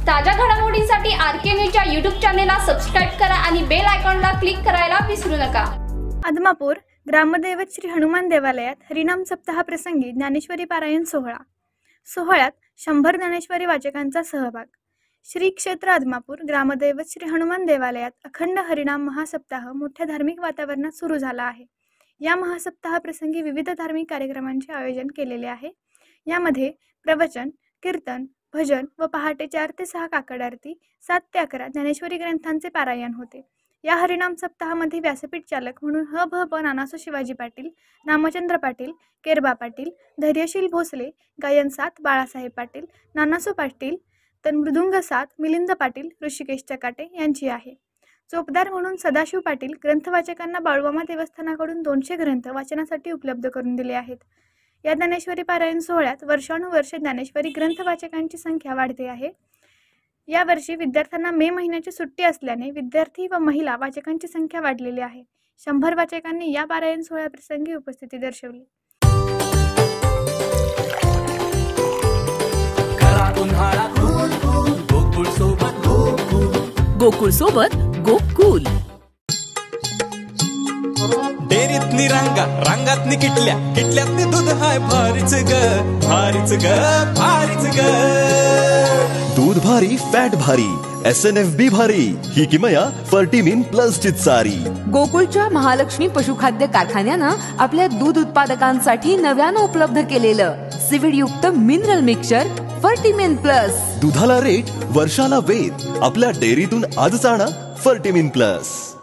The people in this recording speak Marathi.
ताज्या घडामोडींसाठी आरके न्यूजच्या यूट्यूब चॅनेलला सबस्क्राइब करा आणि बेल आयकॉनला क्लिक करायला विसरू नका। आदमापूर ग्रामदैवत श्री हनुमान देवालयात हरिनाम सप्ताह प्रसंगी ज्ञानेश्वरी पारायण सोहळ्यात 100 ज्ञानेश्वरी वाचकांचा सहभाग। श्री क्षेत्र आदमापूर ग्रामदैवत श्री हनुमान देवालयात अखंड हरिनाम महासप्ताह मोठ्या धार्मिक वातावरणात सुरू झाला आहे। या महासप्ताह प्रसंगी विविध धार्मिक कार्यक्रमांचे आयोजन केलेले आहे। यामध्ये प्रवचन, कीर्तन, भजन व पहाटे 4 ते 6 काकड आरती, 7 ते 11 ज्ञानेश्वरी ग्रंथांचे पारायण होते। या हरिनाम सप्ताहामध्ये व्यासपीठ चालक म्हणून ह.भ.प. नानासो शिवाजी पाटील, रामचंद्र पाटील, केरबा पाटील, धैर्यशील भोसले, गायन 7 बाळासाहेब पाटील, नानासो पाटील, तर मृदुंग 7 मिलिंद पाटील, ऋषिकेश चकाटे यांची आहे। चोपदार म्हणून सदाशिव पाटील ग्रंथवाचकांना बाळूमामा देवस्थानाकडून 200 ग्रंथ वाचनासाठी उपलब्ध करून दिले आहेत। या ज्ञानेश्वरी पारायण सोहळ्यात वर्षानुवर्ष ज्ञानेश्वरी ग्रंथवाचकांची संख्या वाढते आहे। यावर्षी विद्यार्थ्यांना मे महिन्याची सुट्टी असल्याने विद्यार्थी व महिला वाचकांची संख्या वाढलेली आहे। 100 वाचकांनी या पारायण सोहळ्याप्रसंगी उपस्थिती दर्शवली। गोकुळ सोबत गोकुल। डेरीतनी रांगातनी किटल्यातनी दूध हाय भारीच ग भारीच ग भारीच ग। दूध भारी फॅट भारी SNFB भारी ही किमया फर्टिमिन प्लस ची सारी। गोकुळच्या महालक्ष्मी पशुखाद्य कारखान्यानं आपल्या दूध उत्पादकांसाठी नव्यानं उपलब्ध केलेलं सीवीड युक्त मिनरल मिक्सचर फर्टिमिन प्लस। दुधाला रेट वर्षाला वेद आपल्या डेअरीतून आजच आणा फर्टिमिन प्लस।